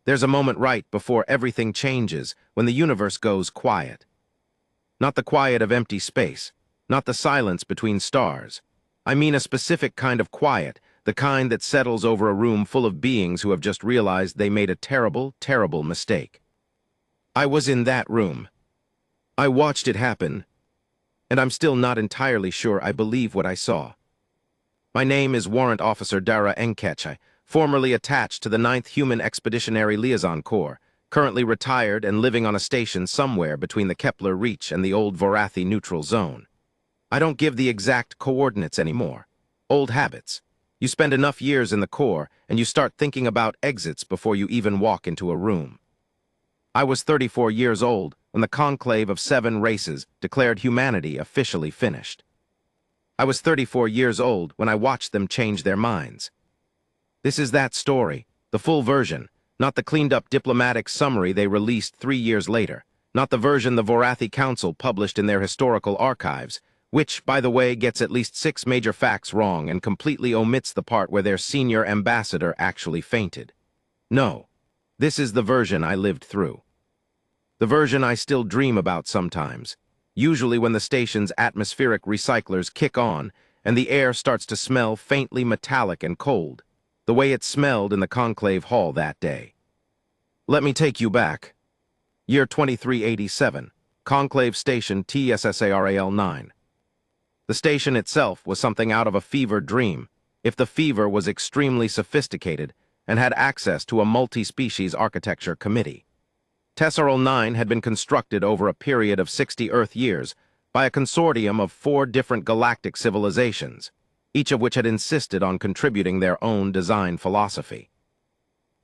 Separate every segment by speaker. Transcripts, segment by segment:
Speaker 1: There's a moment right before everything changes, when the universe goes quiet. Not the quiet of empty space, not the silence between stars. I mean a specific kind of quiet, the kind that settles over a room full of beings who have just realized they made a terrible, terrible mistake. I was in that room. I watched it happen, and I'm still not entirely sure I believe what I saw. My name is Warrant Officer Dara Enkech, formerly attached to the 9th Human Expeditionary Liaison Corps, currently retired and living on a station somewhere between the Kepler Reach and the old Vorathi neutral zone. I don't give the exact coordinates anymore. Old habits. You spend enough years in the Corps, and you start thinking about exits before you even walk into a room. I was 34 years old when the conclave of 7 races declared humanity officially finished. I was 34 years old when I watched them change their minds. This is that story, the full version, not the cleaned-up diplomatic summary they released 3 years later, not the version the Vorathi Council published in their historical archives, which, by the way, gets at least 6 major facts wrong and completely omits the part where their senior ambassador actually fainted. No, this is the version I lived through. The version I still dream about sometimes, usually when the station's atmospheric recyclers kick on and the air starts to smell faintly metallic and cold, the way it smelled in the conclave hall that day. Let me take you back. Year 2387, Conclave Station TSSARAL-9. The station itself was something out of a fever dream, if the fever was extremely sophisticated and had access to a multi-species architecture committee. Tesserel 9 had been constructed over a period of 60 Earth years by a consortium of 4 different galactic civilizations, each of which had insisted on contributing their own design philosophy.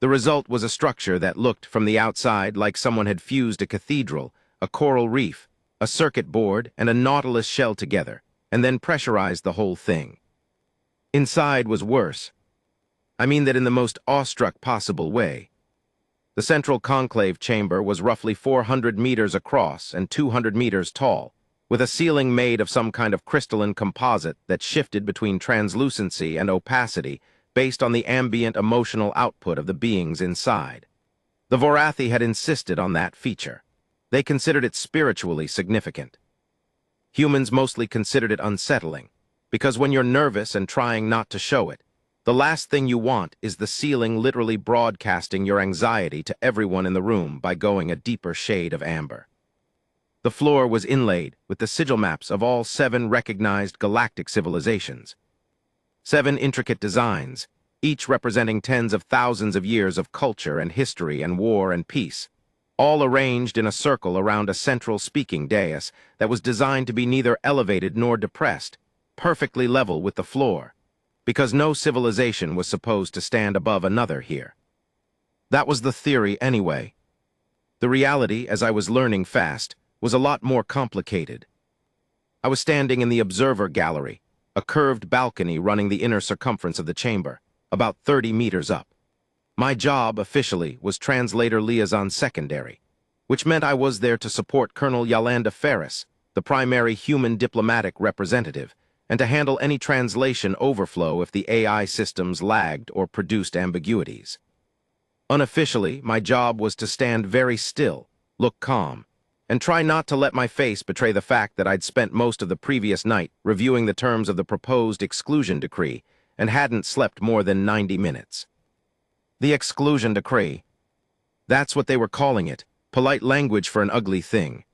Speaker 1: The result was a structure that looked from the outside like someone had fused a cathedral, a coral reef, a circuit board, and a nautilus shell together, and then pressurized the whole thing. Inside was worse. I mean that in the most awestruck possible way. The central conclave chamber was roughly 400 meters across and 200 meters tall, with a ceiling made of some kind of crystalline composite that shifted between translucency and opacity based on the ambient emotional output of the beings inside. The Vorathi had insisted on that feature. They considered it spiritually significant. Humans mostly considered it unsettling, because when you're nervous and trying not to show it, the last thing you want is the ceiling literally broadcasting your anxiety to everyone in the room by going a deeper shade of amber. The floor was inlaid with the sigil maps of all 7 recognized galactic civilizations. 7 intricate designs, each representing tens of thousands of years of culture and history and war and peace, all arranged in a circle around a central speaking dais that was designed to be neither elevated nor depressed, perfectly level with the floor, because no civilization was supposed to stand above another here. That was the theory anyway. The reality, as I was learning fast, was a lot more complicated. I was standing in the observer gallery, a curved balcony running the inner circumference of the chamber, about 30 meters up. My job, officially, was Translator Liaison Secondary, which meant I was there to support Colonel Yolanda Ferris, the primary human diplomatic representative, and to handle any translation overflow if the AI systems lagged or produced ambiguities. Unofficially, my job was to stand very still, look calm, and try not to let my face betray the fact that I'd spent most of the previous night reviewing the terms of the proposed exclusion decree and hadn't slept more than 90 minutes. The exclusion decree. That's what they were calling it, polite language for an ugly thing.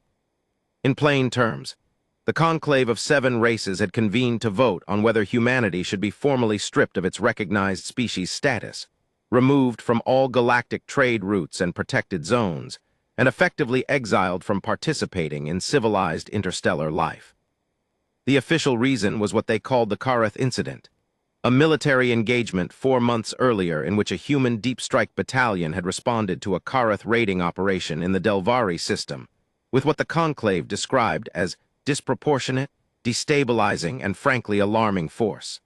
Speaker 1: In plain terms, the conclave of 7 races had convened to vote on whether humanity should be formally stripped of its recognized species status, removed from all galactic trade routes and protected zones, and effectively exiled from participating in civilized interstellar life. The official reason was what they called the Karath Incident, a military engagement 4 months earlier in which a human deep strike battalion had responded to a Karath raiding operation in the Delvari system, with what the conclave described as disproportionate, destabilizing, and frankly alarming force.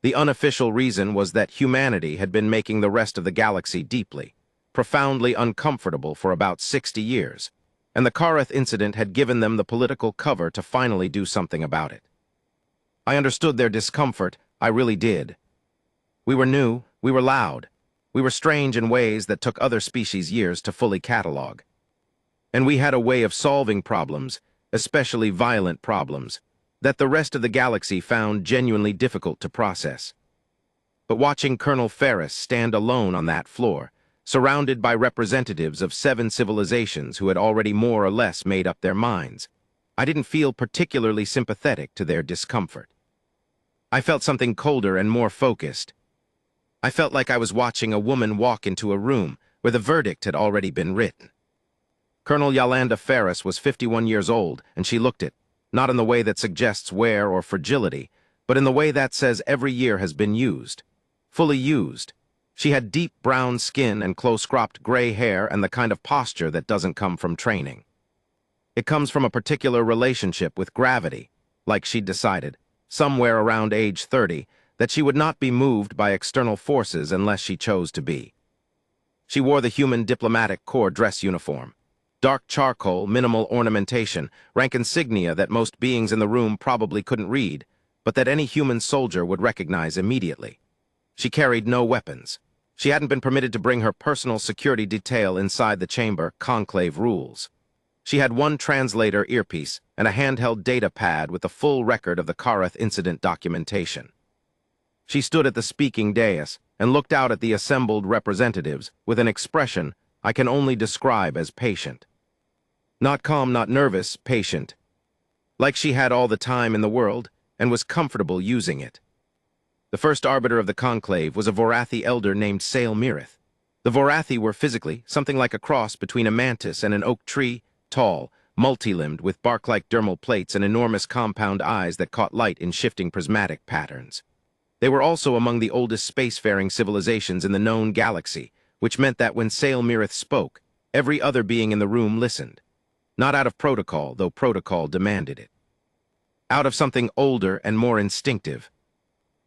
Speaker 1: The unofficial reason was that humanity had been making the rest of the galaxy deeply, profoundly uncomfortable for about 60 years, and the Karath incident had given them the political cover to finally do something about it. I understood their discomfort, I really did. We were new, we were loud, We were strange in ways that took other species years to fully catalog. And we had a way of solving problems, especially violent problems, that the rest of the galaxy found genuinely difficult to process. But watching Colonel Ferris stand alone on that floor, surrounded by representatives of 7 civilizations who had already more or less made up their minds, I didn't feel particularly sympathetic to their discomfort. I felt something colder and more focused. I felt like I was watching a woman walk into a room where the verdict had already been written. Colonel Yolanda Ferris was 51 years old, and she looked it, not in the way that suggests wear or fragility, but in the way that says every year has been used. Fully used. She had deep brown skin and close-cropped gray hair and the kind of posture that doesn't come from training. It comes from a particular relationship with gravity, like she'd decided, somewhere around age 30, that she would not be moved by external forces unless she chose to be. She wore the human diplomatic corps dress uniform. Dark charcoal, minimal ornamentation, rank insignia that most beings in the room probably couldn't read, but that any human soldier would recognize immediately. She carried no weapons. She hadn't been permitted to bring her personal security detail inside the chamber, conclave rules. She had one translator earpiece and a handheld data pad with a full record of the Karath incident documentation. She stood at the speaking dais and looked out at the assembled representatives with an expression I can only describe as patient. Not calm, not nervous, patient. Like she had all the time in the world and was comfortable using it. The first arbiter of the conclave was a Vorathi elder named Sail Mirith. The Vorathi were physically something like a cross between a mantis and an oak tree, tall, multi-limbed, with bark-like dermal plates and enormous compound eyes that caught light in shifting prismatic patterns. They were also among the oldest spacefaring civilizations in the known galaxy, which meant that when Sail Mirith spoke, every other being in the room listened. Not out of protocol, though protocol demanded it. Out of something older and more instinctive.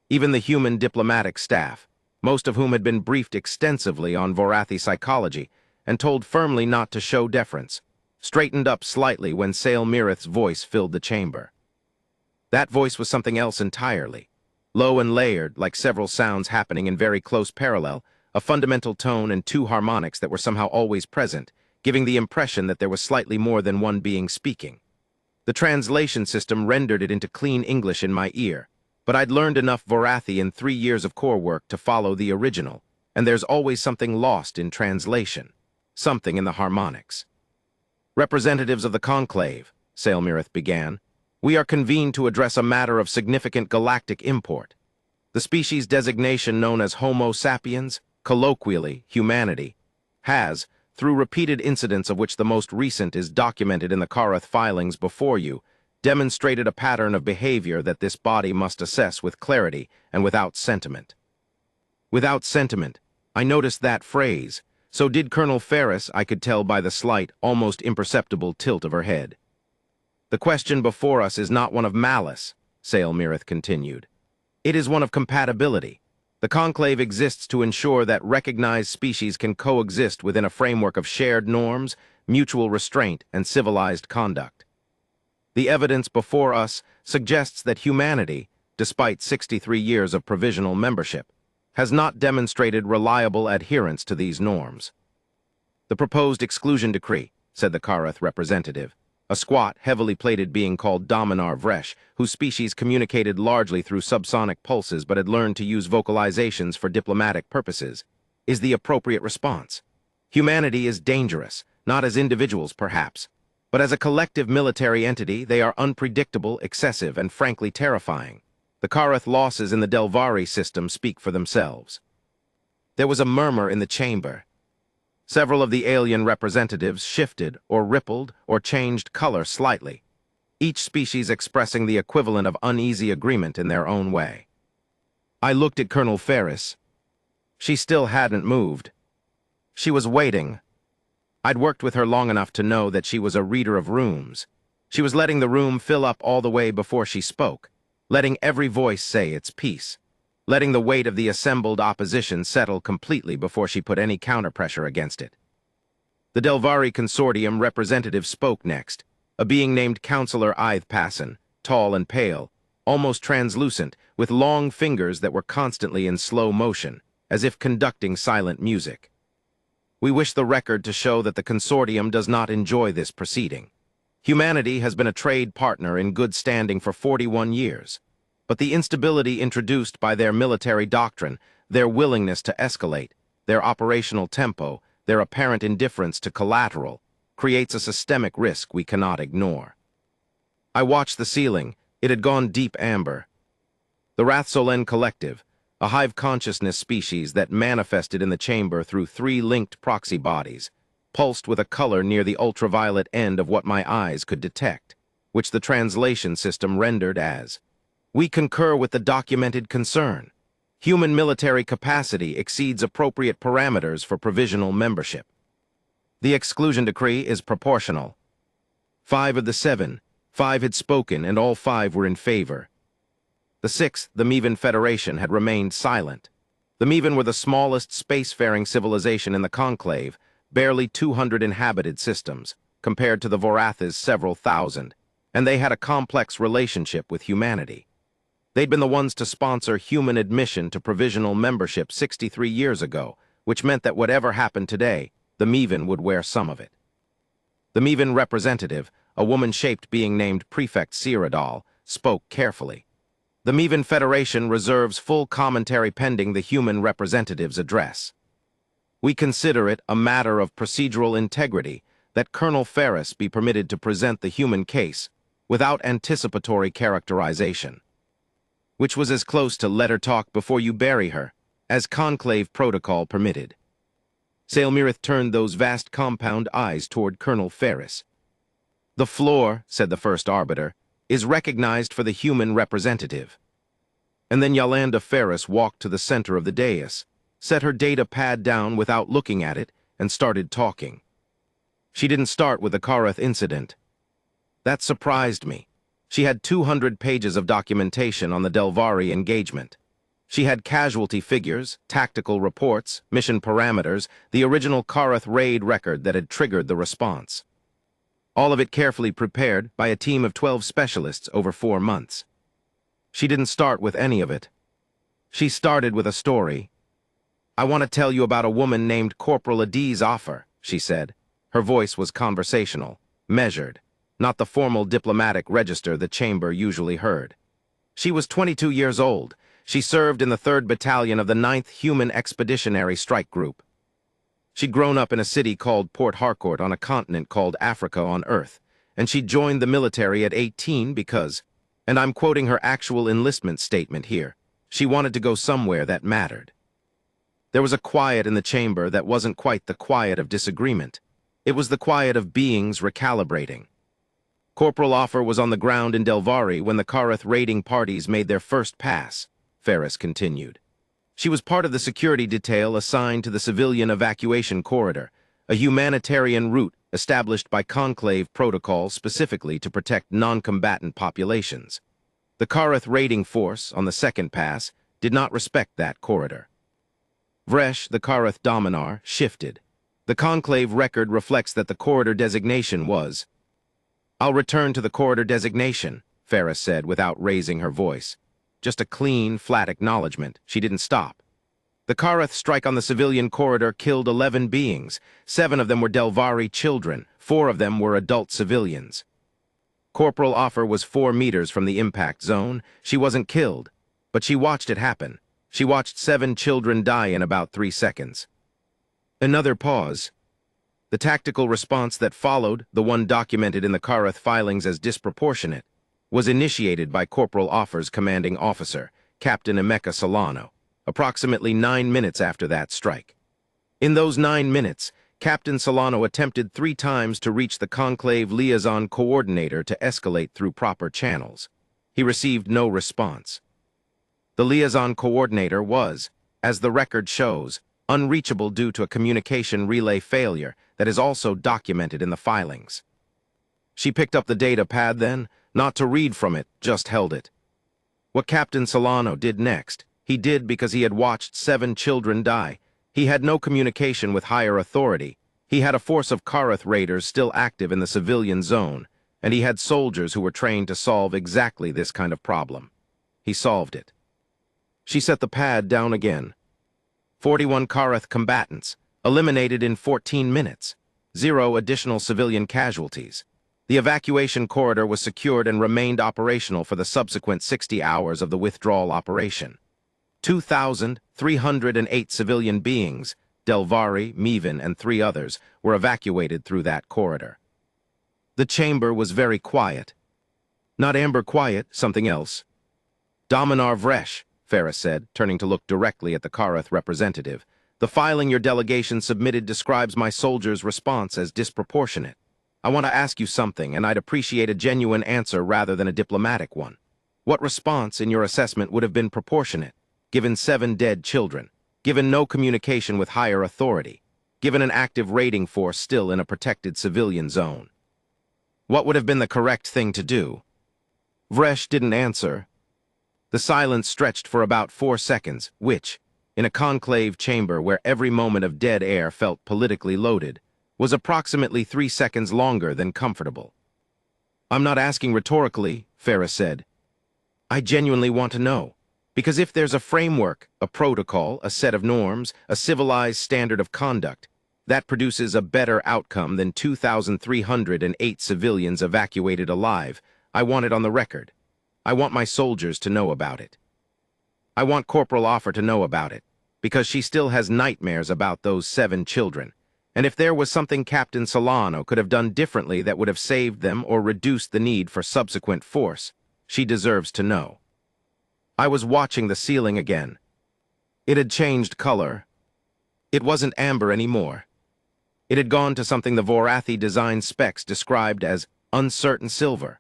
Speaker 1: Even the human diplomatic staff, most of whom had been briefed extensively on Vorathi psychology and told firmly not to show deference, straightened up slightly when Sail Mirith's voice filled the chamber. That voice was something else entirely. Low and layered, like several sounds happening in very close parallel, a fundamental tone and 2 harmonics that were somehow always present, giving the impression that there was slightly more than one being speaking. The translation system rendered it into clean English in my ear, but I'd learned enough Vorathi in 3 years of core work to follow the original, and there's always something lost in translation, something in the harmonics. Representatives of the conclave, Sail Mirith began, we are convened to address a matter of significant galactic import. The species designation known as Homo sapiens, colloquially humanity, has, through repeated incidents of which the most recent is documented in the Karath filings before you, demonstrated a pattern of behavior that this body must assess with clarity and without sentiment. Without sentiment, I noticed that phrase, so did Colonel Ferris, I could tell by the slight, almost imperceptible tilt of her head. The question before us is not one of malice, Sail Mirith continued. It is one of compatibility. The conclave exists to ensure that recognized species can coexist within a framework of shared norms, mutual restraint, and civilized conduct. The evidence before us suggests that humanity, despite 63 years of provisional membership, has not demonstrated reliable adherence to these norms. The proposed exclusion decree, said the Karath representative, a squat, heavily plated being called Dominar Vresh, whose species communicated largely through subsonic pulses but had learned to use vocalizations for diplomatic purposes, is the appropriate response. Humanity is dangerous, not as individuals perhaps, but as a collective military entity they are unpredictable, excessive, and frankly terrifying. The Karath losses in the Delvari system speak for themselves. There was a murmur in the chamber. Several of the alien representatives shifted or rippled or changed color slightly, each species expressing the equivalent of uneasy agreement in their own way. I looked at Colonel Ferris. She still hadn't moved. She was waiting. I'd worked with her long enough to know that she was a reader of rooms. She was letting the room fill up all the way before she spoke, letting every voice say its piece, letting the weight of the assembled opposition settle completely before she put any counterpressure against it. The Delvari Consortium representative spoke next, a being named Counselor Ithpasson, tall and pale, almost translucent, with long fingers that were constantly in slow motion, as if conducting silent music. We wish the record to show that the consortium does not enjoy this proceeding. Humanity has been a trade partner in good standing for 41 years, but the instability introduced by their military doctrine, their willingness to escalate, their operational tempo, their apparent indifference to collateral, creates a systemic risk we cannot ignore. I watched the ceiling. It had gone deep amber. The Rathsolen Collective, a hive consciousness species that manifested in the chamber through 3 linked proxy bodies, pulsed with a color near the ultraviolet end of what my eyes could detect, which the translation system rendered as, "We concur with the documented concern. Human military capacity exceeds appropriate parameters for provisional membership. The exclusion decree is proportional." 5 of the 7, 5 had spoken, and all 5 were in favor. The 6th, the Mevan Federation, had remained silent. The Mevan were the smallest spacefaring civilization in the conclave, barely 200 inhabited systems, compared to the Vorath's several thousand, and they had a complex relationship with humanity. They'd been the ones to sponsor human admission to provisional membership 63 years ago, which meant that whatever happened today, the Mevan would wear some of it. The Mevan representative, a woman-shaped being named Prefect Cyrodiil, spoke carefully. The Mevan Federation reserves full commentary pending the human representative's address. We consider it a matter of procedural integrity that Colonel Ferris be permitted to present the human case without anticipatory characterization, which was as close to "let her talk before you bury her" as conclave protocol permitted. Sailmirith turned those vast compound eyes toward Colonel Ferris. "The floor," said the first arbiter, "is recognized for the human representative." And then Yolanda Ferris walked to the center of the dais, set her data pad down without looking at it, and started talking. She didn't start with the Karath incident. That surprised me. She had 200 pages of documentation on the Delvari engagement. She had casualty figures, tactical reports, mission parameters, the original Karath raid record that had triggered the response. All of it carefully prepared by a team of 12 specialists over 4 months. She didn't start with any of it. She started with a story. "I want to tell you about a woman named Corporal Adiz Offer," she said. Her voice was conversational, measured, not the formal diplomatic register the chamber usually heard. She was 22 years old. She served in the 3rd Battalion of the 9th Human Expeditionary Strike Group. She'd grown up in a city called Port Harcourt on a continent called Africa on Earth, and she joined the military at 18 because, and I'm quoting her actual enlistment statement here, she wanted to go somewhere that mattered. There was a quiet in the chamber that wasn't quite the quiet of disagreement. It was the quiet of beings recalibrating. Corporal Offer was on the ground in Delvari when the Karath raiding parties made their first pass, Ferris continued. She was part of the security detail assigned to the civilian evacuation corridor, a humanitarian route established by conclave protocol specifically to protect non-combatant populations. The Karath raiding force, on the second pass, did not respect that corridor. Vresh, the Karath Dominar, shifted. The conclave record reflects that the corridor designation was... "I'll return to the corridor designation," Ferris said without raising her voice. Just a clean, flat acknowledgement. She didn't stop. The Karath strike on the civilian corridor killed 11 beings. 7 of them were Delvari children. 4 of them were adult civilians. Corporal Offer was 4 meters from the impact zone. She wasn't killed, but she watched it happen. She watched 7 children die in about 3 seconds. Another pause. The tactical response that followed, the one documented in the Karath filings as disproportionate, was initiated by Corporal Offer's commanding officer, Captain Emeka Solano, approximately 9 minutes after that strike. In those 9 minutes, Captain Solano attempted 3 times to reach the conclave liaison coordinator to escalate through proper channels. He received no response. The liaison coordinator was, as the record shows, unreachable due to a communication relay failure that is also documented in the filings. She picked up the data pad then, not to read from it, just held it. What Captain Solano did next, he did because he had watched 7 children die. He had no communication with higher authority. He had a force of Karath raiders still active in the civilian zone, and he had soldiers who were trained to solve exactly this kind of problem. He solved it. She set the pad down again. 41 Karath combatants, eliminated in 14 minutes. 0 additional civilian casualties. The evacuation corridor was secured and remained operational for the subsequent 60 hours of the withdrawal operation. 2,308 civilian beings, Delvari, Mevin, and 3 others, were evacuated through that corridor. The chamber was very quiet. Not amber quiet, something else. Dominar Vresh, Ferris said, turning to look directly at the Karath representative. The filing your delegation submitted describes my soldiers' response as disproportionate. I want to ask you something, and I'd appreciate a genuine answer rather than a diplomatic one. What response, in your assessment, would have been proportionate, given 7 dead children, given no communication with higher authority, given an active raiding force still in a protected civilian zone? What would have been the correct thing to do? Vresh didn't answer. The silence stretched for about 4 seconds, which, in a conclave chamber where every moment of dead air felt politically loaded, was approximately 3 seconds longer than comfortable. I'm not asking rhetorically, Ferris said. I genuinely want to know. Because if there's a framework, a protocol, a set of norms, a civilized standard of conduct, that produces a better outcome than 2,308 civilians evacuated alive, I want it on the record. I want my soldiers to know about it. I want Corporal Offer to know about it, because she still has nightmares about those 7 children. And if there was something Captain Solano could have done differently that would have saved them or reduced the need for subsequent force, she deserves to know. I was watching the ceiling again. It had changed color. It wasn't amber anymore. It had gone to something the Vorathi design specs described as uncertain silver.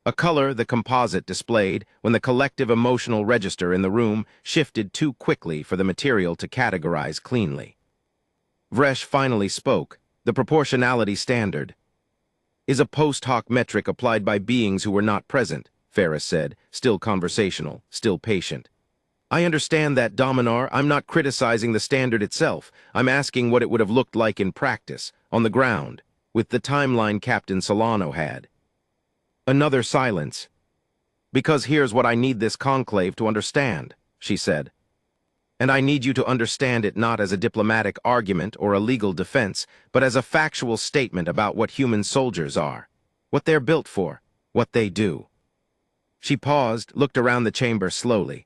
Speaker 1: A color the composite displayed when the collective emotional register in the room shifted too quickly for the material to categorize cleanly. Vresh finally spoke. The proportionality standard is a post hoc metric applied by beings who were not present, Ferris said, still conversational, still patient. I understand that, Dominar. I'm not criticizing the standard itself. I'm asking what it would have looked like in practice, on the ground, with the timeline Captain Solano had. Another silence. Because here's what I need this conclave to understand, she said. And I need you to understand it not as a diplomatic argument or a legal defense, but as a factual statement about what human soldiers are, what they're built for, what they do. She paused, looked around the chamber slowly.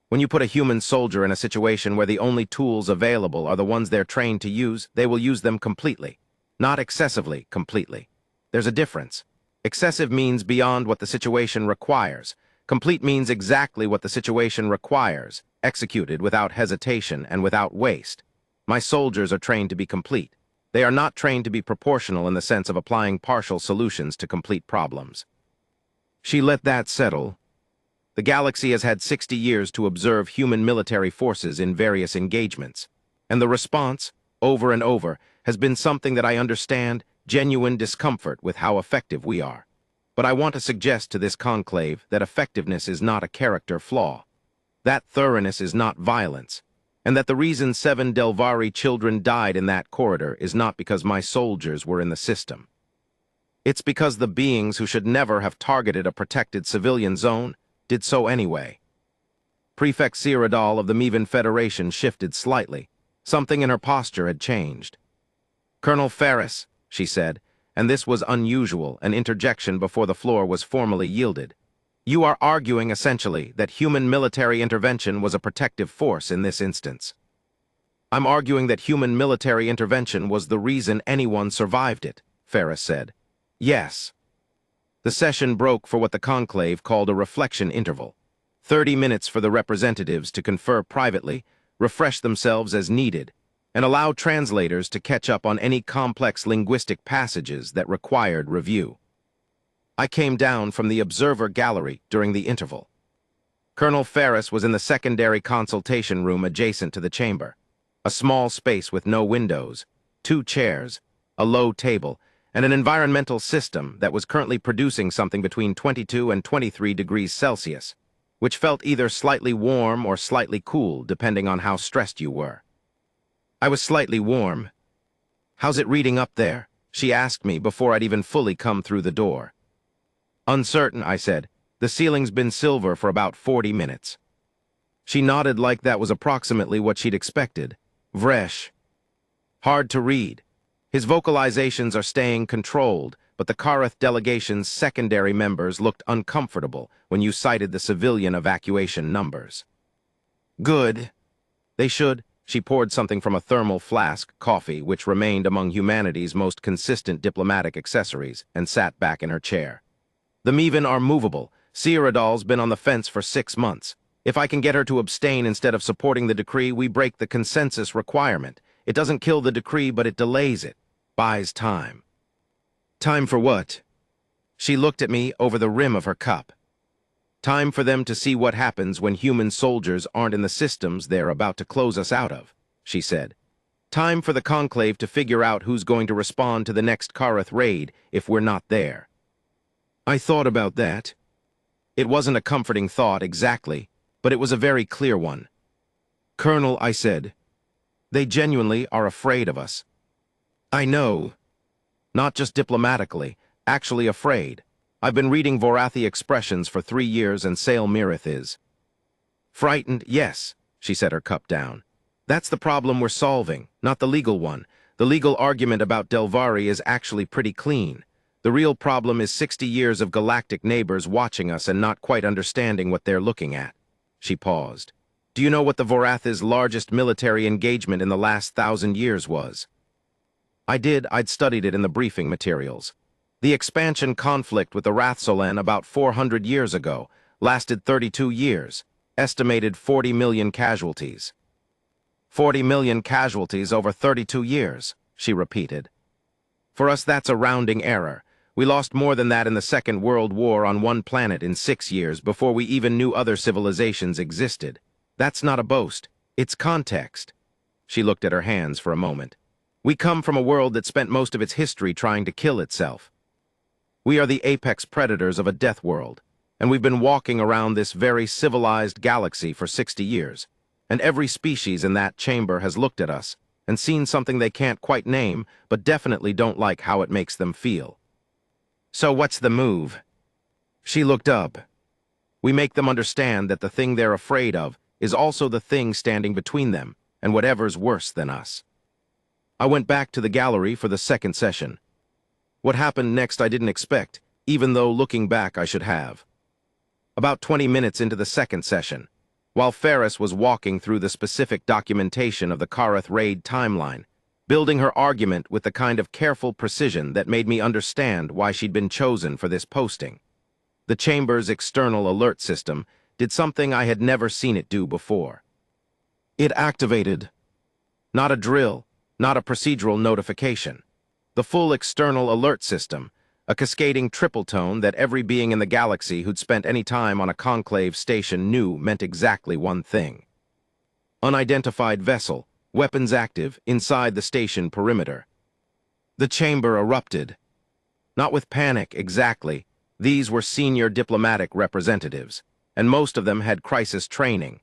Speaker 1: When you put a human soldier in a situation where the only tools available are the ones they're trained to use, they will use them completely, not excessively completely. There's a difference. Excessive means beyond what the situation requires. Complete means exactly what the situation requires, executed without hesitation and without waste. My soldiers are trained to be complete. They are not trained to be proportional in the sense of applying partial solutions to complete problems. She let that settle. The galaxy has had 60 years to observe human military forces in various engagements, and the response, over and over, has been something that I understand, genuine discomfort with how effective we are. But I want to suggest to this conclave that effectiveness is not a character flaw, that thoroughness is not violence, and that the reason 7 Delvari children died in that corridor is not because my soldiers were in the system. It's because the beings who should never have targeted a protected civilian zone did so anyway. Prefect Cyrodiil of the Mevin Federation shifted slightly. Something in her posture had changed. Colonel Ferris, she said, and this was unusual, an interjection before the floor was formally yielded. You are arguing, essentially, that human military intervention was a protective force in this instance. I'm arguing that human military intervention was the reason anyone survived it, Ferris said. Yes. The session broke for what the conclave called a reflection interval. 30 minutes for the representatives to confer privately, refresh themselves as needed, and allow translators to catch up on any complex linguistic passages that required review. I came down from the observer gallery during the interval. Colonel Ferris was in the secondary consultation room adjacent to the chamber, a small space with no windows, 2 chairs, a low table, and an environmental system that was currently producing something between 22 and 23 degrees Celsius, which felt either slightly warm or slightly cool depending on how stressed you were. I was slightly warm. How's it reading up there? She asked me before I'd even fully come through the door. Uncertain, I said. The ceiling's been silver for about 40 minutes. She nodded like that was approximately what she'd expected. Vresh. Hard to read. His vocalizations are staying controlled, but the Karath delegation's secondary members looked uncomfortable when you cited the civilian evacuation numbers. Good. They should. She poured something from a thermal flask, coffee, which remained among humanity's most consistent diplomatic accessories, and sat back in her chair. The Mevin are movable. Cyrodiil's been on the fence for 6 months. If I can get her to abstain instead of supporting the decree, we break the consensus requirement. It doesn't kill the decree, but it delays it. Buys time. Time for what? She looked at me over the rim of her cup. Time for them to see what happens when human soldiers aren't in the systems they're about to close us out of, she said. Time for the Conclave to figure out who's going to respond to the next Karath raid if we're not there. I thought about that. It wasn't a comforting thought exactly, but it was a very clear one. Colonel, I said, they genuinely are afraid of us. I know. Not just diplomatically, actually afraid. I've been reading Vorathi expressions for 3 years, and Sail Mirith is. Frightened, yes, she set her cup down. That's the problem we're solving, not the legal one. The legal argument about Delvari is actually pretty clean. The real problem is 60 years of galactic neighbors watching us and not quite understanding what they're looking at. She paused. Do you know what the Vorathi's largest military engagement in the last 1,000 years was? I did. I'd studied it in the briefing materials. The expansion conflict with the Rathsolen about 400 years ago lasted 32 years, estimated 40 million casualties. 40 million casualties over 32 years, she repeated. For us, that's a rounding error. We lost more than that in the Second World War on one planet in 6 years before we even knew other civilizations existed. That's not a boast. It's context. She looked at her hands for a moment. We come from a world that spent most of its history trying to kill itself. We are the apex predators of a death world, and we've been walking around this very civilized galaxy for 60 years, and every species in that chamber has looked at us and seen something they can't quite name, but definitely don't like how it makes them feel. So what's the move? She looked up. We make them understand that the thing they're afraid of is also the thing standing between them and whatever's worse than us. I went back to the gallery for the second session. What happened next I didn't expect, even though looking back I should have. About 20 minutes into the second session, while Ferris was walking through the specific documentation of the Karath raid timeline, building her argument with the kind of careful precision that made me understand why she'd been chosen for this posting. The chamber's external alert system did something I had never seen it do before. It activated. Not a drill, not a procedural notification. The full external alert system, a cascading triple tone that every being in the galaxy who'd spent any time on a conclave station knew meant exactly one thing. Unidentified vessel, weapons active, inside the station perimeter. The chamber erupted. Not with panic, exactly. These were senior diplomatic representatives, and most of them had crisis training,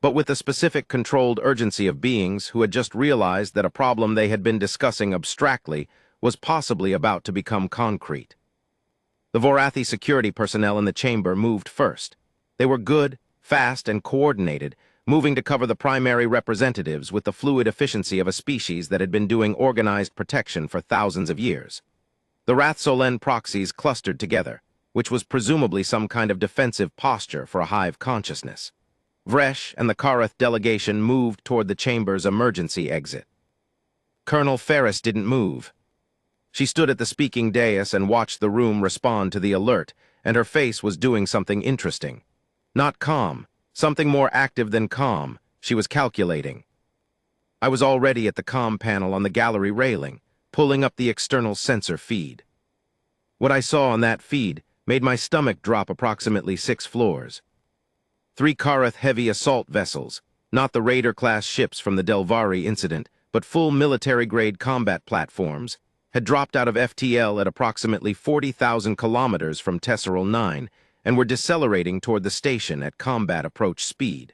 Speaker 1: but with the specific controlled urgency of beings who had just realized that a problem they had been discussing abstractly was possibly about to become concrete. The Vorathi security personnel in the chamber moved first. They were good, fast, and coordinated, moving to cover the primary representatives with the fluid efficiency of a species that had been doing organized protection for thousands of years. The Rathsolen proxies clustered together, which was presumably some kind of defensive posture for a hive consciousness. Vresh and the Karath delegation moved toward the chamber's emergency exit. Colonel Ferris didn't move. She stood at the speaking dais and watched the room respond to the alert, and her face was doing something interesting. Not calm, something more active than calm. She was calculating. I was already at the comm panel on the gallery railing, pulling up the external sensor feed. What I saw on that feed made my stomach drop approximately 6 floors. 3 Karath heavy assault vessels, not the Raider-class ships from the Delvari incident, but full military-grade combat platforms, had dropped out of FTL at approximately 40,000 kilometers from Tesseril 9 and were decelerating toward the station at combat approach speed.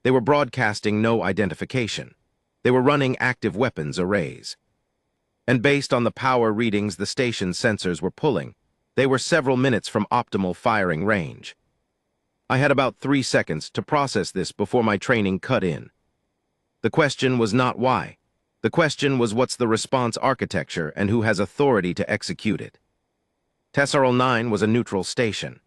Speaker 1: They were broadcasting no identification. They were running active weapons arrays. And based on the power readings the station sensors were pulling, they were several minutes from optimal firing range. I had about 3 seconds to process this before my training cut in. The question was not why. The question was what's the response architecture and who has authority to execute it. Tesserl 9 was a neutral station.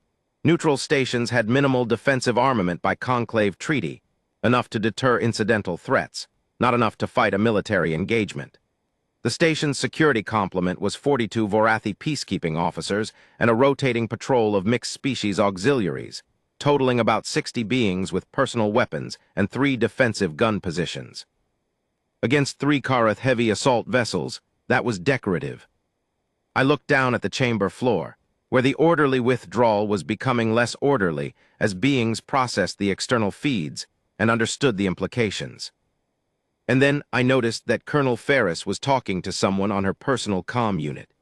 Speaker 1: Neutral stations had minimal defensive armament by conclave treaty, enough to deter incidental threats, not enough to fight a military engagement. The station's security complement was 42 Vorathi peacekeeping officers and a rotating patrol of mixed-species auxiliaries, totaling about 60 beings with personal weapons and 3 defensive gun positions. Against 3 Karath heavy assault vessels, that was decorative. I looked down at the chamber floor, where the orderly withdrawal was becoming less orderly as beings processed the external feeds and understood the implications. And then I noticed that Colonel Ferris was talking to someone on her personal comm unit.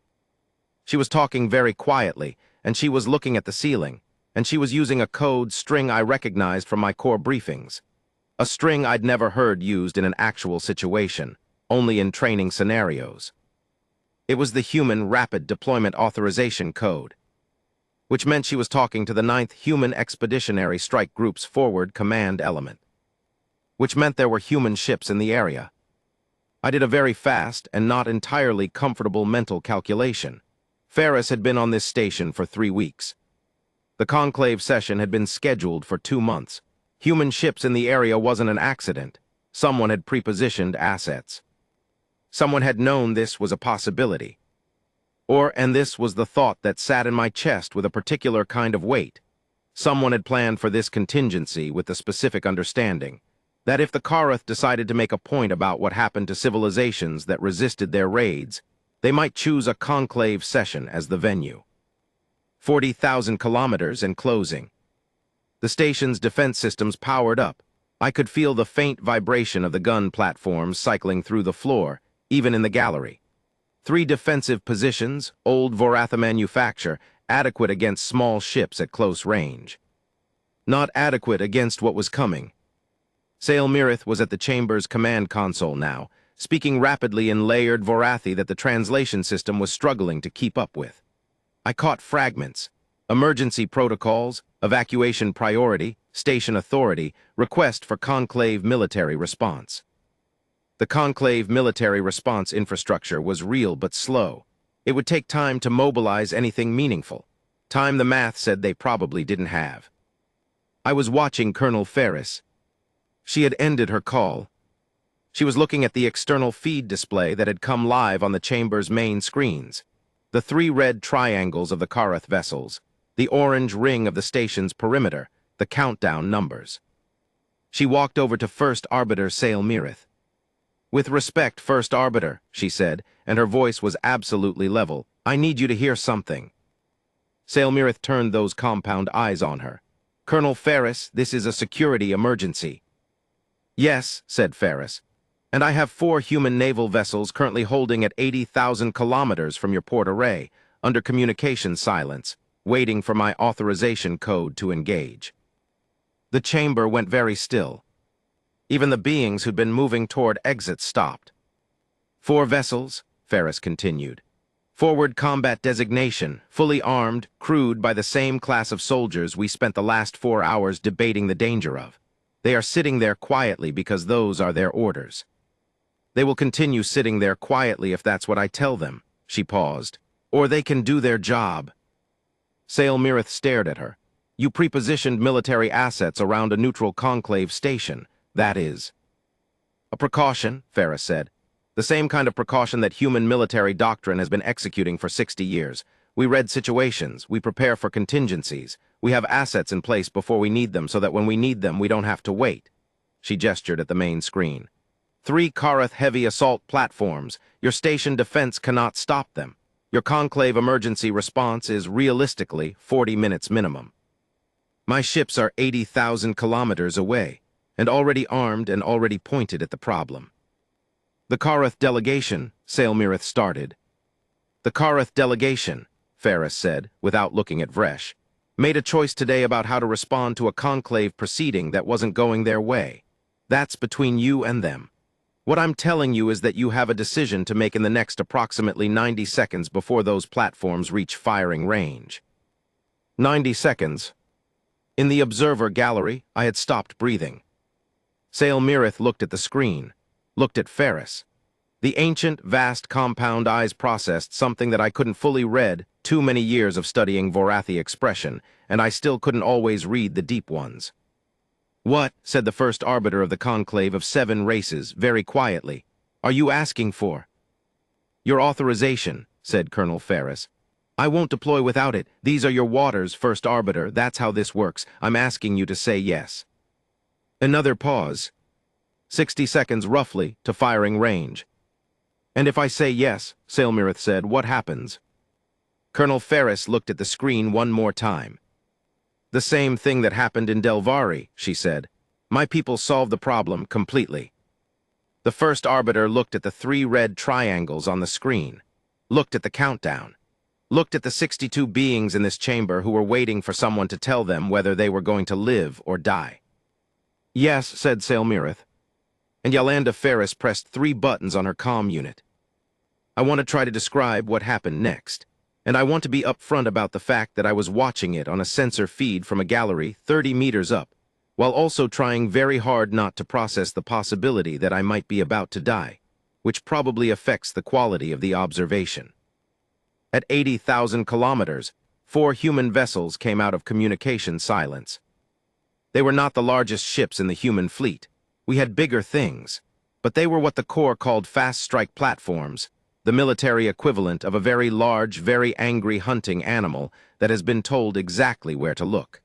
Speaker 1: She was talking very quietly, and she was looking at the ceiling, and she was using a code string I recognized from my core briefings. A string I'd never heard used in an actual situation, only in training scenarios. It was the Human Rapid Deployment Authorization Code, which meant she was talking to the 9th Human Expeditionary Strike Group's forward command element, which meant there were human ships in the area. I did a very fast and not entirely comfortable mental calculation. Ferris had been on this station for 3 weeks. The conclave session had been scheduled for 2 months. Human ships in the area wasn't an accident. Someone had prepositioned assets. Someone had known this was a possibility. And this was the thought that sat in my chest with a particular kind of weight. Someone had planned for this contingency with the specific understanding that if the Karath decided to make a point about what happened to civilizations that resisted their raids, they might choose a conclave session as the venue. 40,000 kilometers and closing. The station's defense systems powered up. I could feel the faint vibration of the gun platforms cycling through the floor, even in the gallery. 3 defensive positions, old Voratha manufacture, adequate against small ships at close range. Not adequate against what was coming. Sail Mirith was at the chamber's command console now, speaking rapidly in layered Vorathi that the translation system was struggling to keep up with. I caught fragments. Emergency protocols, evacuation priority, station authority, request for conclave military response. The conclave military response infrastructure was real but slow. It would take time to mobilize anything meaningful. Time the math said they probably didn't have. I was watching Colonel Ferris. She had ended her call. She was looking at the external feed display that had come live on the chamber's main screens. The 3 red triangles of the Karath vessels, the orange ring of the station's perimeter, the countdown numbers. She walked over to First Arbiter Sail Mirith. "With respect, First Arbiter," she said, and her voice was absolutely level, "I need you to hear something." Sail Mirith turned those compound eyes on her. "Colonel Ferris, this is a security emergency." "Yes," said Ferris, "and I have 4 human naval vessels currently holding at 80,000 kilometers from your port array, under communication silence, waiting for my authorization code to engage." The chamber went very still. Even the beings who'd been moving toward exit stopped. 4 vessels, Ferris continued. Forward combat designation, fully armed, crewed by the same class of soldiers we spent the last 4 hours debating the danger of. They are sitting there quietly because those are their orders. They will continue sitting there quietly if that's what I tell them, she paused. Or they can do their job. Sail Mirith stared at her. You prepositioned military assets around a neutral conclave station, that is. A precaution, Ferris said. The same kind of precaution that human military doctrine has been executing for 60 years. We read situations, we prepare for contingencies. We have assets in place before we need them so that when we need them, we don't have to wait. She gestured at the main screen. 3 Karath heavy assault platforms. Your station defense cannot stop them. Your conclave emergency response is realistically 40 minutes minimum. My ships are 80,000 kilometers away, and already armed and already pointed at the problem. The Karath delegation, Sail Mirith started. The Karath delegation, Ferris said, without looking at Vresh, made a choice today about how to respond to a conclave proceeding that wasn't going their way. That's between you and them. What I'm telling you is that you have a decision to make in the next approximately 90 seconds before those platforms reach firing range. 90 seconds. In the observer gallery, I had stopped breathing. Sail Mirith looked at the screen, looked at Ferris. The ancient, vast compound eyes processed something that I couldn't fully read, too many years of studying Vorathi expression, and I still couldn't always read the deep ones. "What," said the first arbiter of the conclave of 7 races, very quietly, "are you asking for?" "Your authorization," said Colonel Ferris. "I won't deploy without it. These are your waters, first arbiter. That's how this works. I'm asking you to say yes." Another pause. 60 seconds, roughly, to firing range. "And if I say yes," Sailmirith said, "what happens?" Colonel Ferris looked at the screen one more time. "The same thing that happened in Delvari," she said. "My people solved the problem completely." The first arbiter looked at the 3 red triangles on the screen, looked at the countdown, looked at the 62 beings in this chamber who were waiting for someone to tell them whether they were going to live or die. "Yes," said Sailmirith. And Yolanda Ferris pressed 3 buttons on her comm unit. "I want to try to describe what happened next, and I want to be upfront about the fact that I was watching it on a sensor feed from a gallery 30 meters up, while also trying very hard not to process the possibility that I might be about to die, which probably affects the quality of the observation. At 80,000 kilometers, 4 human vessels came out of communication silence. They were not the largest ships in the human fleet. We had bigger things, but they were what the Corps called fast strike platforms, the military equivalent of a very large, very angry hunting animal that has been told exactly where to look.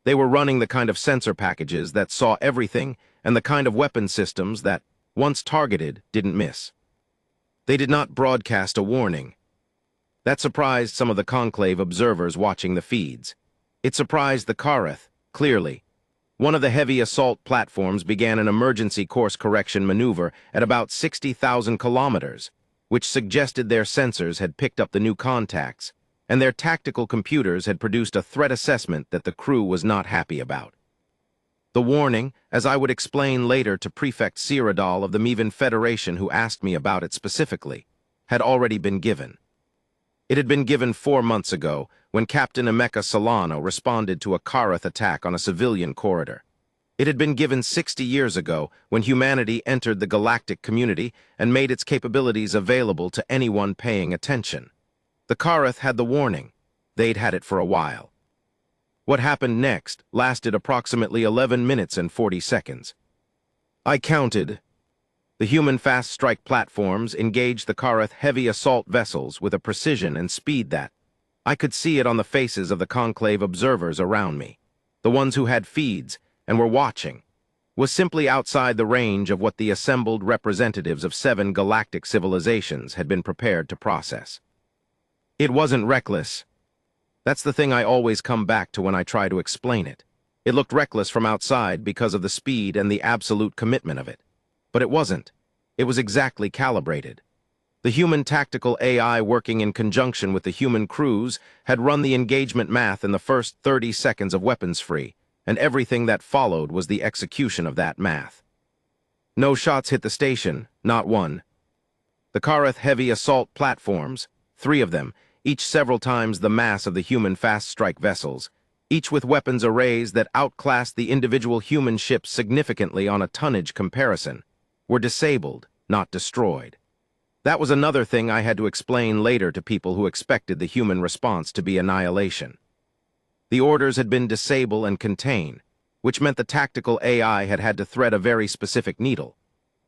Speaker 1: They were running the kind of sensor packages that saw everything and the kind of weapon systems that, once targeted, didn't miss. They did not broadcast a warning. That surprised some of the conclave observers watching the feeds. It surprised the Kareth, clearly. One of the heavy assault platforms began an emergency course correction maneuver at about 60,000 kilometers, which suggested their sensors had picked up the new contacts, and their tactical computers had produced a threat assessment that the crew was not happy about. The warning, as I would explain later to Prefect Cyrodiil of the Mevan Federation who asked me about it specifically, had already been given. It had been given 4 months ago when Captain Emeka Solano responded to a Kareth attack on a civilian corridor. It had been given 60 years ago when humanity entered the galactic community and made its capabilities available to anyone paying attention. The Kareth had the warning. They'd had it for a while. What happened next lasted approximately 11 minutes and 40 seconds. I counted. The human fast strike platforms engaged the Kareth heavy assault vessels with a precision and speed that I could see it on the faces of the conclave observers around me, the ones who had feeds and were watching, was simply outside the range of what the assembled representatives of 7 galactic civilizations had been prepared to process. It wasn't reckless. That's the thing I always come back to when I try to explain it. It looked reckless from outside because of the speed and the absolute commitment of it. But it wasn't. It was exactly calibrated. The human tactical AI working in conjunction with the human crews had run the engagement math in the first 30 seconds of weapons free, and everything that followed was the execution of that math. No shots hit the station, not one. The Kareth heavy assault platforms, 3 of them, each several times the mass of the human fast strike vessels, each with weapons arrays that outclassed the individual human ships significantly on a tonnage comparison, were disabled, not destroyed. That was another thing I had to explain later to people who expected the human response to be annihilation. The orders had been disable and contain, which meant the tactical AI had had to thread a very specific needle.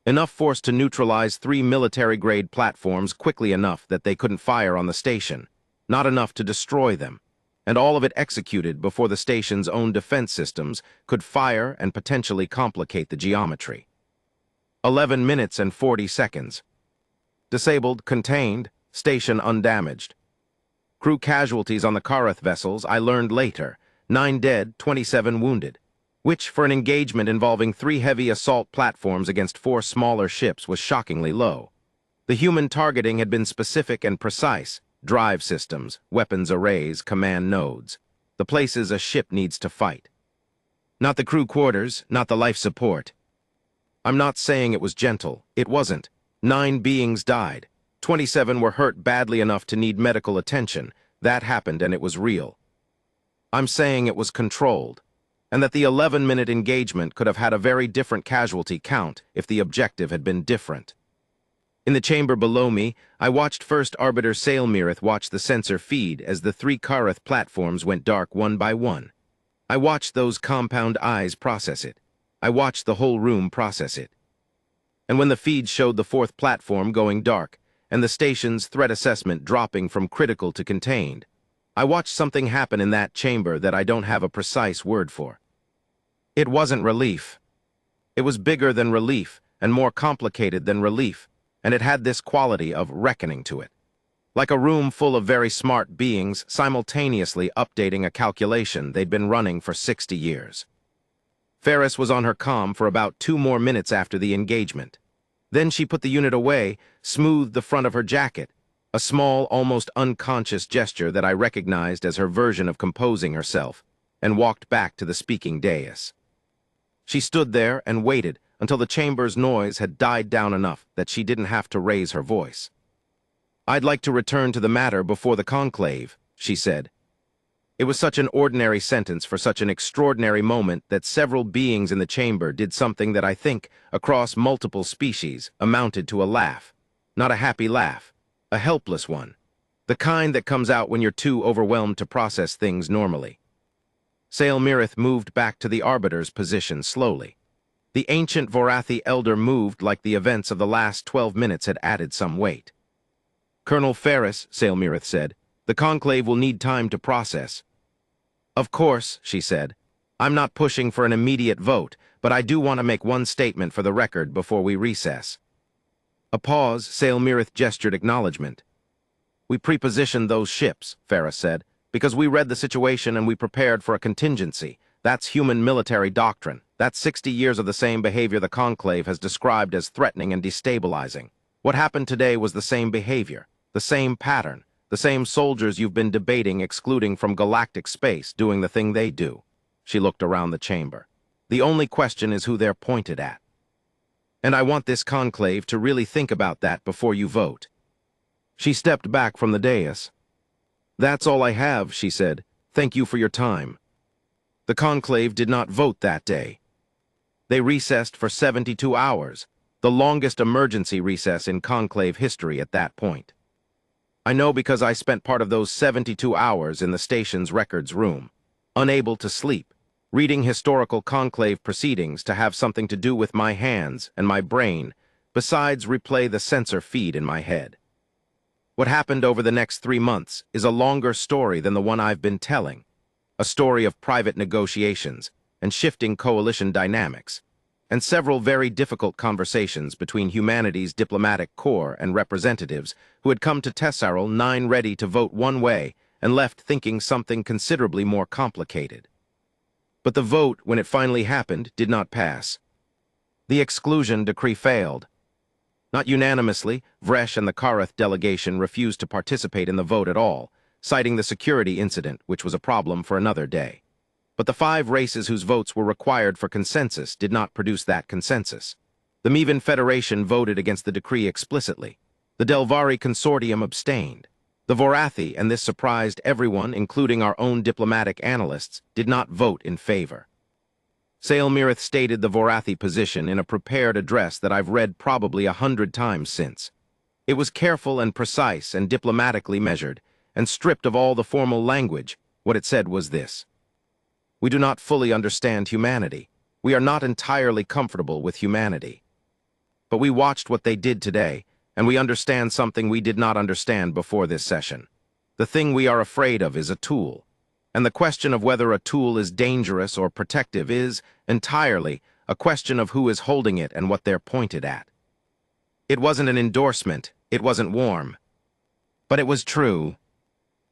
Speaker 1: Enough force to neutralize 3 military-grade platforms quickly enough that they couldn't fire on the station, not enough to destroy them, and all of it executed before the station's own defense systems could fire and potentially complicate the geometry. 11 minutes and 40 seconds. Disabled, contained, station undamaged. Crew casualties on the Kareth vessels, I learned later, 9 dead, 27 wounded, which, for an engagement involving 3 heavy assault platforms against 4 smaller ships, was shockingly low. The human targeting had been specific and precise: drive systems, weapons arrays, command nodes, the places a ship needs to fight. Not the crew quarters, not the life support. I'm not saying it was gentle. It wasn't. 9 beings died. 27 were hurt badly enough to need medical attention. That happened, and it was real. I'm saying it was controlled, and that the 11-minute engagement could have had a very different casualty count if the objective had been different. In the chamber below me, I watched First Arbiter Sailmirith watch the sensor feed as the 3 Kareth platforms went dark one by one. I watched those compound eyes process it. I watched the whole room process it. And when the feed showed the 4th platform going dark, and the station's threat assessment dropping from critical to contained, I watched something happen in that chamber that I don't have a precise word for. It wasn't relief. It was bigger than relief and more complicated than relief, and it had this quality of reckoning to it. Like a room full of very smart beings simultaneously updating a calculation they'd been running for 60 years. Ferris was on her comm for about 2 more minutes after the engagement. Then she put the unit away, smoothed the front of her jacket, a small, almost unconscious gesture that I recognized as her version of composing herself, and walked back to the speaking dais. She stood there and waited until the chamber's noise had died down enough that she didn't have to raise her voice. "I'd like to return to the matter before the conclave," she said. It was such an ordinary sentence for such an extraordinary moment that several beings in the chamber did something that I think, across multiple species, amounted to a laugh. Not a happy laugh, a helpless one. The kind that comes out when you're too overwhelmed to process things normally. Sailmirith moved back to the Arbiter's position slowly. The ancient Vorathi elder moved like the events of the last 12 minutes had added some weight. "Colonel Ferris," Sailmirith said, "the conclave will need time to process." "Of course," she said, "I'm not pushing for an immediate vote, but I do want to make one statement for the record before we recess." A pause. Sailmirith gestured acknowledgement. "We prepositioned those ships," Ferris said, "because we read the situation and we prepared for a contingency. That's human military doctrine. That's 60 years of the same behavior the conclave has described as threatening and destabilizing. What happened today was the same behavior, the same pattern, the same soldiers you've been debating excluding from galactic space doing the thing they do." She looked around the chamber. "The only question is who they're pointed at. And I want this conclave to really think about that before you vote." She stepped back from the dais. "That's all I have," she said. "Thank you for your time." The conclave did not vote that day. They recessed for 72 hours, the longest emergency recess in conclave history at that point. I know because I spent part of those 72 hours in the station's records room, unable to sleep, reading historical conclave proceedings to have something to do with my hands and my brain, besides replay the sensor feed in my head. What happened over the next 3 months is a longer story than the one I've been telling, a story of private negotiations and shifting coalition dynamics, and several very difficult conversations between humanity's diplomatic corps and representatives who had come to Tessarol 9 ready to vote one way and left thinking something considerably more complicated. But the vote, when it finally happened, did not pass. The exclusion decree failed. Not unanimously, Vresh and the Kareth delegation refused to participate in the vote at all, citing the security incident, which was a problem for another day. But the 5 races whose votes were required for consensus did not produce that consensus. The Mevan Federation voted against the decree explicitly. The Delvari Consortium abstained. The Vorathi, and this surprised everyone, including our own diplomatic analysts, did not vote in favor. Sailmirith stated the Vorathi position in a prepared address that I've read probably 100 times since. It was careful and precise and diplomatically measured, and stripped of all the formal language. What it said was this: "We do not fully understand humanity. We are not entirely comfortable with humanity. But we watched what they did today, and we understand something we did not understand before this session. The thing we are afraid of is a tool. And the question of whether a tool is dangerous or protective is, entirely, a question of who is holding it and what they're pointed at." It wasn't an endorsement, it wasn't warm. But it was true.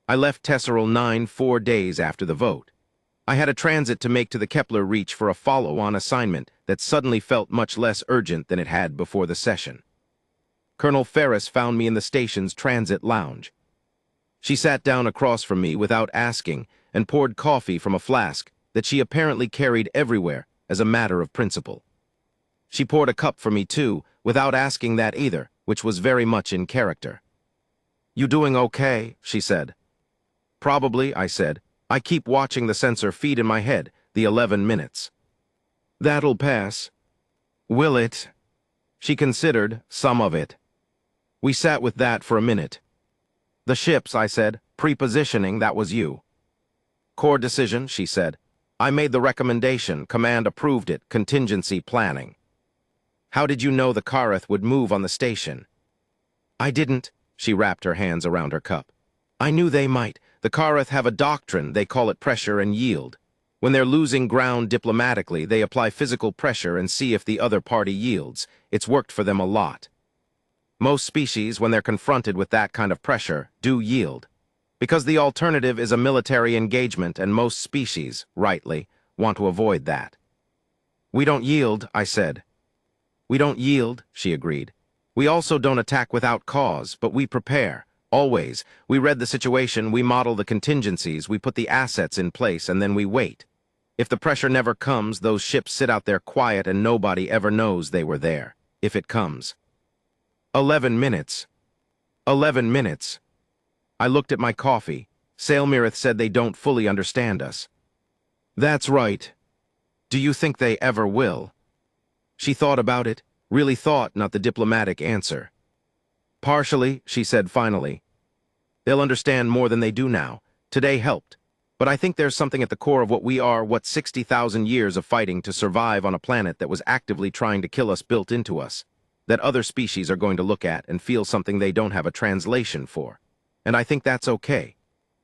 Speaker 1: I left Tessarol 9 4 days after the vote. I had a transit to make to the Kepler Reach for a follow-on assignment that suddenly felt much less urgent than it had before the session. Colonel Ferris found me in the station's transit lounge. She sat down across from me without asking and poured coffee from a flask that she apparently carried everywhere as a matter of principle. She poured a cup for me too, without asking that either, which was very much in character. "You doing okay?" she said. "Probably," I said. I keep watching the sensor feed in my head, the 11 minutes. That'll pass. Will it? She considered some of it. We sat with that for a minute. The ships, I said. Pre-positioning, that was you. Core decision, she said. I made the recommendation, command approved it, contingency planning. How did you know the Kareth would move on the station? I didn't, she wrapped her hands around her cup. I knew they might. The Kareth have a doctrine, they call it pressure and yield. When they're losing ground diplomatically, they apply physical pressure and see if the other party yields. It's worked for them a lot. Most species, when they're confronted with that kind of pressure, do yield. Because the alternative is a military engagement, and most species, rightly, want to avoid that. We don't yield, I said. We don't yield, she agreed. We also don't attack without cause, but we prepare. Always. We read the situation, we model the contingencies, we put the assets in place, and then we wait. If the pressure never comes, those ships sit out there quiet and nobody ever knows they were there. If it comes. 11 minutes. 11 minutes. I looked at my coffee. Sailmirith said they don't fully understand us. That's right. Do you think they ever will? She thought about it, really thought, not the diplomatic answer. Partially, she said finally. They'll understand more than they do now. Today helped. But I think there's something at the core of what we are, what 60,000 years of fighting to survive on a planet that was actively trying to kill us built into us, that other species are going to look at and feel something they don't have a translation for. And I think that's okay.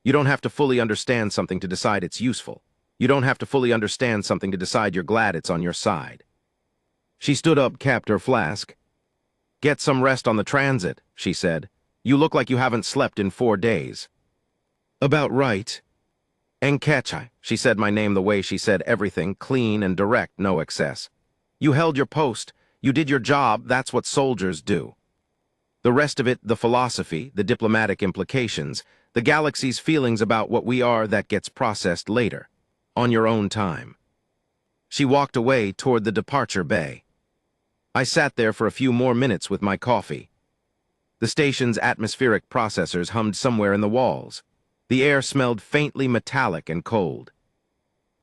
Speaker 1: You don't have to fully understand something to decide it's useful. You don't have to fully understand something to decide you're glad it's on your side. She stood up, capped her flask. Get some rest on the transit, she said. You look like you haven't slept in 4 days. About right. Enkechai, she said my name the way she said everything, clean and direct, no excess. You held your post. You did your job. That's what soldiers do. The rest of it, the philosophy, the diplomatic implications, the galaxy's feelings about what we are, that gets processed later, on your own time. She walked away toward the departure bay. I sat there for a few more minutes with my coffee. The station's atmospheric processors hummed somewhere in the walls. The air smelled faintly metallic and cold.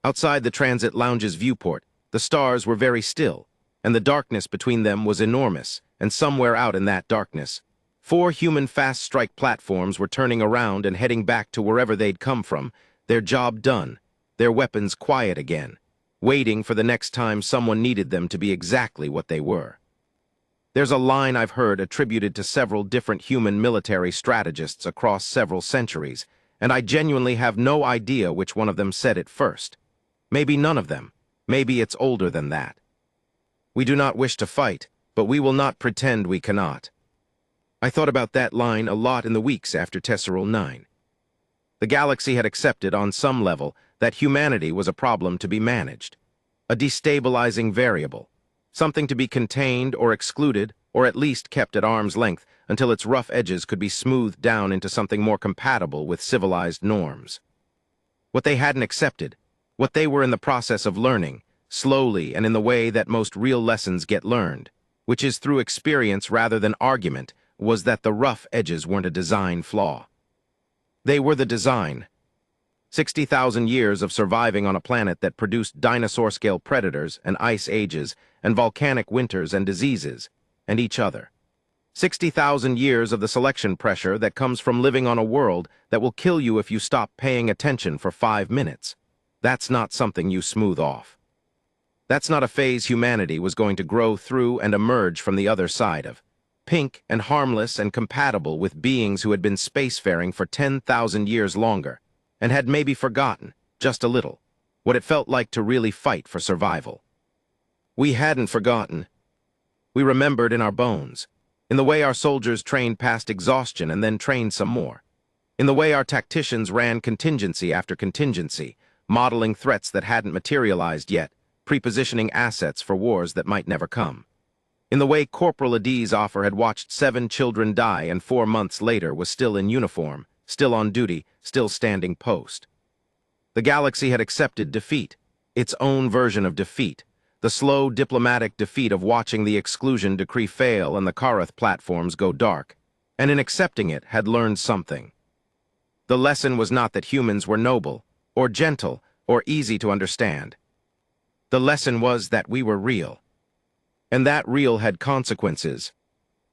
Speaker 1: Outside the transit lounge's viewport, the stars were very still, and the darkness between them was enormous, and somewhere out in that darkness, 4 human fast-strike platforms were turning around and heading back to wherever they'd come from, their job done, their weapons quiet again, waiting for the next time someone needed them to be exactly what they were. There's a line I've heard attributed to several different human military strategists across several centuries, and I genuinely have no idea which one of them said it first. Maybe none of them. Maybe it's older than that. We do not wish to fight, but we will not pretend we cannot. I thought about that line a lot in the weeks after Tesseril 9. The galaxy had accepted, on some level, that humanity was a problem to be managed, a destabilizing variable, something to be contained or excluded, or at least kept at arm's length until its rough edges could be smoothed down into something more compatible with civilized norms. What they hadn't accepted, what they were in the process of learning, slowly and in the way that most real lessons get learned, which is through experience rather than argument, was that the rough edges weren't a design flaw. They were the design. 60,000 years of surviving on a planet that produced dinosaur-scale predators and ice ages and volcanic winters and diseases, and each other. 60,000 years of the selection pressure that comes from living on a world that will kill you if you stop paying attention for 5 minutes. That's not something you smooth off. That's not a phase humanity was going to grow through and emerge from the other side of. Pink and harmless and compatible with beings who had been spacefaring for 10,000 years longer, and had maybe forgotten, just a little, what it felt like to really fight for survival. We hadn't forgotten. We remembered in our bones, in the way our soldiers trained past exhaustion and then trained some more, in the way our tacticians ran contingency after contingency, modeling threats that hadn't materialized yet, prepositioning assets for wars that might never come. In the way Corporal Adie's offer had watched 7 children die and 4 months later was still in uniform, still on duty, still standing post. The galaxy had accepted defeat, its own version of defeat, the slow diplomatic defeat of watching the exclusion decree fail and the Kareth platforms go dark, and in accepting it had learned something. The lesson was not that humans were noble, or gentle, or easy to understand. The lesson was that we were real. And that real had consequences,